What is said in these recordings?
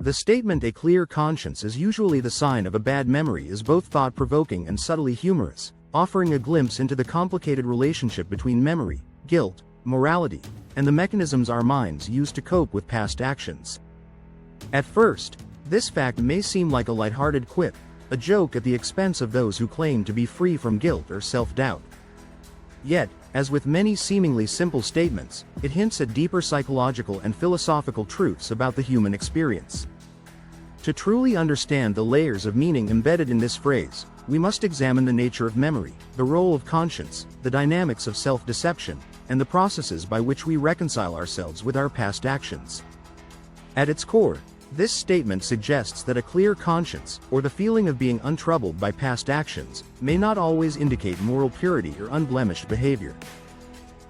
The statement "a clear conscience is usually the sign of a bad memory" is both thought-provoking and subtly humorous, offering a glimpse into the complicated relationship between memory, guilt, morality, and the mechanisms our minds use to cope with past actions. At first, this fact may seem like a lighthearted quip, a joke at the expense of those who claim to be free from guilt or self-doubt. Yet, as with many seemingly simple statements, it hints at deeper psychological and philosophical truths about the human experience. To truly understand the layers of meaning embedded in this phrase, we must examine the nature of memory, the role of conscience, the dynamics of self-deception, and the processes by which we reconcile ourselves with our past actions. At its core, this statement suggests that a clear conscience, or the feeling of being untroubled by past actions, may not always indicate moral purity or unblemished behavior.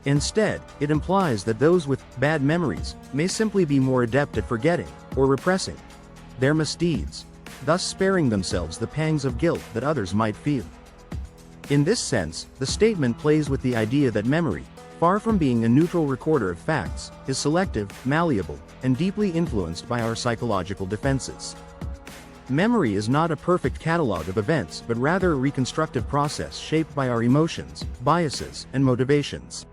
Instead, it implies that those with bad memories may simply be more adept at forgetting, or repressing, their misdeeds, thus sparing themselves the pangs of guilt that others might feel. In this sense, the statement plays with the idea that memory, far from being a neutral recorder of facts, is selective, malleable, and deeply influenced by our psychological defenses. Memory is not a perfect catalog of events but rather a reconstructive process shaped by our emotions, biases, and motivations.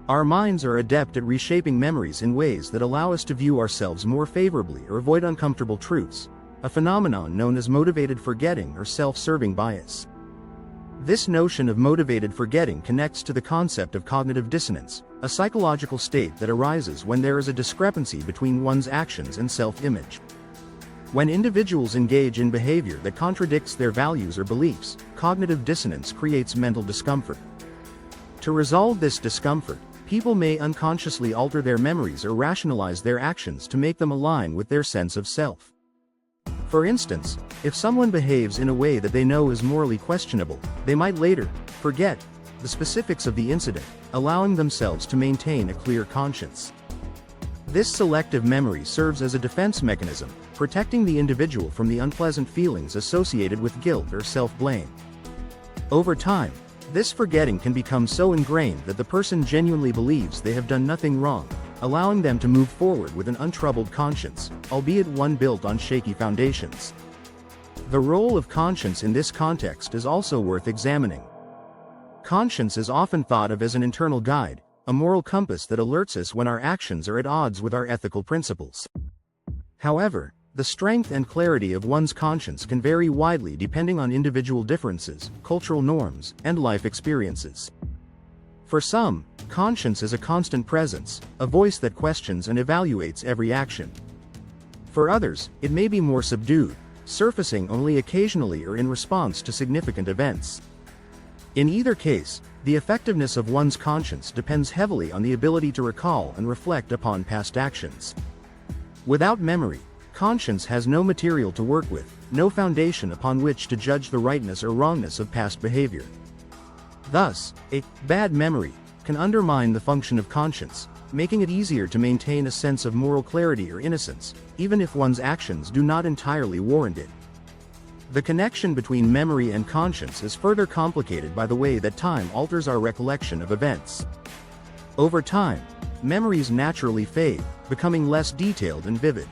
Our minds are adept at reshaping memories in ways that allow us to view ourselves more favorably or avoid uncomfortable truths, a phenomenon known as motivated forgetting or self-serving bias. This notion of motivated forgetting connects to the concept of cognitive dissonance, a psychological state that arises when there is a discrepancy between one's actions and self-image. When individuals engage in behavior that contradicts their values or beliefs, cognitive dissonance creates mental discomfort. To resolve this discomfort, people may unconsciously alter their memories or rationalize their actions to make them align with their sense of self. For instance, if someone behaves in a way that they know is morally questionable, they might later forget the specifics of the incident, allowing themselves to maintain a clear conscience. This selective memory serves as a defense mechanism, protecting the individual from the unpleasant feelings associated with guilt or self-blame. Over time, this forgetting can become so ingrained that the person genuinely believes they have done nothing wrong, allowing them to move forward with an untroubled conscience, albeit one built on shaky foundations. The role of conscience in this context is also worth examining. Conscience is often thought of as an internal guide, a moral compass that alerts us when our actions are at odds with our ethical principles. However, the strength and clarity of one's conscience can vary widely depending on individual differences, cultural norms, and life experiences. For some, conscience is a constant presence, a voice that questions and evaluates every action. For others, it may be more subdued, surfacing only occasionally or in response to significant events. In either case, the effectiveness of one's conscience depends heavily on the ability to recall and reflect upon past actions. Without memory, conscience has no material to work with, no foundation upon which to judge the rightness or wrongness of past behavior. Thus, a bad memory can undermine the function of conscience, making it easier to maintain a sense of moral clarity or innocence, even if one's actions do not entirely warrant it. The connection between memory and conscience is further complicated by the way that time alters our recollection of events. Over time, memories naturally fade, becoming less detailed and vivid.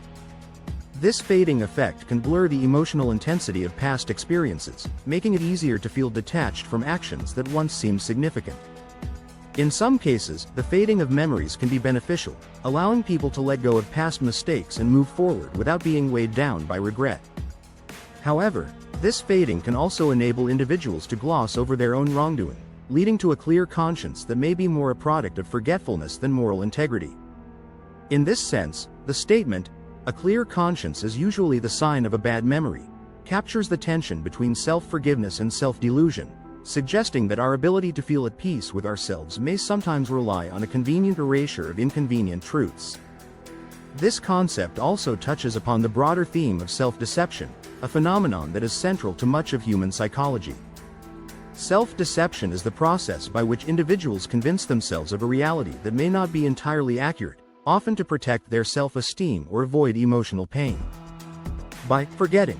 This fading effect can blur the emotional intensity of past experiences, making it easier to feel detached from actions that once seemed significant. In some cases, the fading of memories can be beneficial, allowing people to let go of past mistakes and move forward without being weighed down by regret. However, this fading can also enable individuals to gloss over their own wrongdoing, leading to a clear conscience that may be more a product of forgetfulness than moral integrity. In this sense, the statement, "a clear conscience is usually the sign of a bad memory," captures the tension between self-forgiveness and self-delusion, suggesting that our ability to feel at peace with ourselves may sometimes rely on a convenient erasure of inconvenient truths. This concept also touches upon the broader theme of self-deception, a phenomenon that is central to much of human psychology. Self-deception is the process by which individuals convince themselves of a reality that may not be entirely accurate, often to protect their self-esteem or avoid emotional pain. By forgetting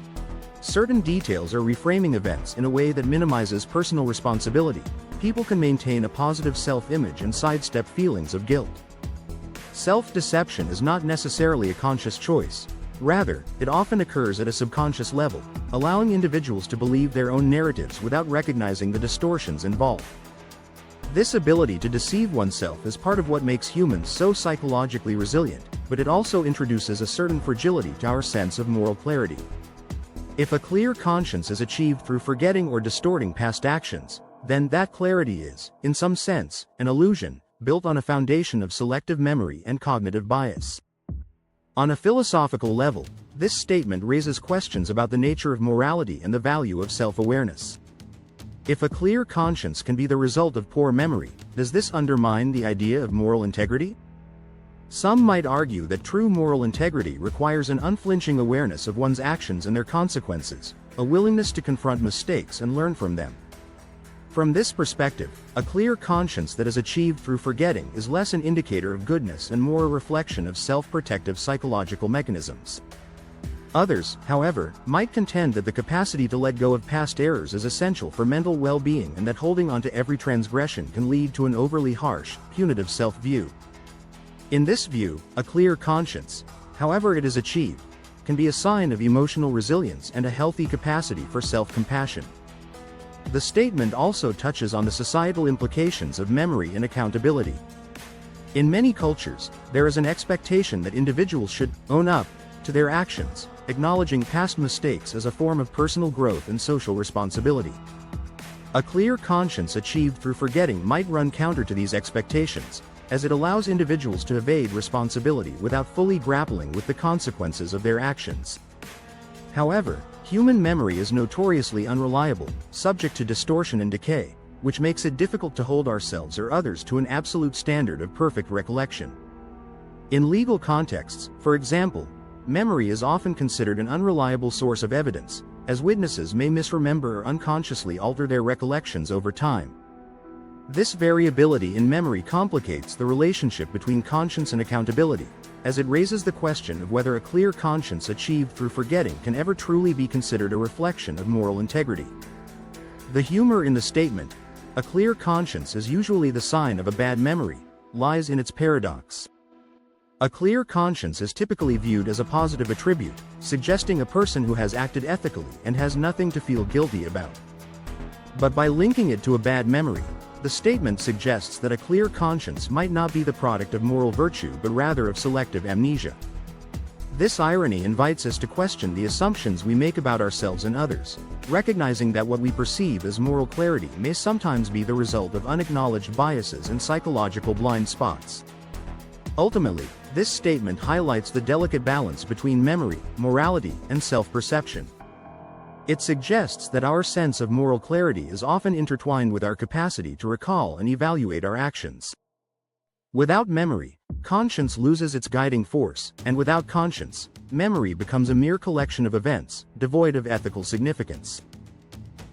certain details or reframing events in a way that minimizes personal responsibility, people can maintain a positive self-image and sidestep feelings of guilt. Self-deception is not necessarily a conscious choice. Rather, it often occurs at a subconscious level, allowing individuals to believe their own narratives without recognizing the distortions involved. This ability to deceive oneself is part of what makes humans so psychologically resilient, but it also introduces a certain fragility to our sense of moral clarity. If a clear conscience is achieved through forgetting or distorting past actions, then that clarity is, in some sense, an illusion, built on a foundation of selective memory and cognitive bias. On a philosophical level, this statement raises questions about the nature of morality and the value of self-awareness. If a clear conscience can be the result of poor memory, does this undermine the idea of moral integrity? Some might argue that true moral integrity requires an unflinching awareness of one's actions and their consequences, a willingness to confront mistakes and learn from them. From this perspective, a clear conscience that is achieved through forgetting is less an indicator of goodness and more a reflection of self-protective psychological mechanisms. Others, however, might contend that the capacity to let go of past errors is essential for mental well-being and that holding on to every transgression can lead to an overly harsh, punitive self-view. In this view, a clear conscience, however it is achieved, can be a sign of emotional resilience and a healthy capacity for self-compassion. The statement also touches on the societal implications of memory and accountability. In many cultures, there is an expectation that individuals should own up to their actions, acknowledging past mistakes as a form of personal growth and social responsibility. A clear conscience achieved through forgetting might run counter to these expectations, as it allows individuals to evade responsibility without fully grappling with the consequences of their actions. However, human memory is notoriously unreliable, subject to distortion and decay, which makes it difficult to hold ourselves or others to an absolute standard of perfect recollection. In legal contexts, for example, memory is often considered an unreliable source of evidence, as witnesses may misremember or unconsciously alter their recollections over time. This variability in memory complicates the relationship between conscience and accountability, as it raises the question of whether a clear conscience achieved through forgetting can ever truly be considered a reflection of moral integrity. The humor in the statement, "A clear conscience is usually the sign of a bad memory," lies in its paradox. A clear conscience is typically viewed as a positive attribute, suggesting a person who has acted ethically and has nothing to feel guilty about. But by linking it to a bad memory, the statement suggests that a clear conscience might not be the product of moral virtue but rather of selective amnesia. This irony invites us to question the assumptions we make about ourselves and others, recognizing that what we perceive as moral clarity may sometimes be the result of unacknowledged biases and psychological blind spots. Ultimately, this statement highlights the delicate balance between memory, morality, and self-perception. It suggests that our sense of moral clarity is often intertwined with our capacity to recall and evaluate our actions. Without memory, conscience loses its guiding force, and without conscience, memory becomes a mere collection of events, devoid of ethical significance.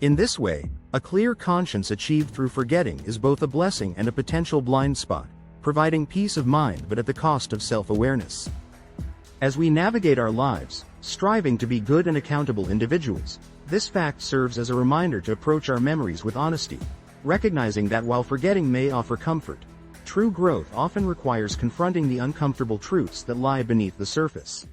In this way, a clear conscience achieved through forgetting is both a blessing and a potential blind spot, providing peace of mind but at the cost of self-awareness. As we navigate our lives, striving to be good and accountable individuals, this fact serves as a reminder to approach our memories with honesty, recognizing that while forgetting may offer comfort, true growth often requires confronting the uncomfortable truths that lie beneath the surface.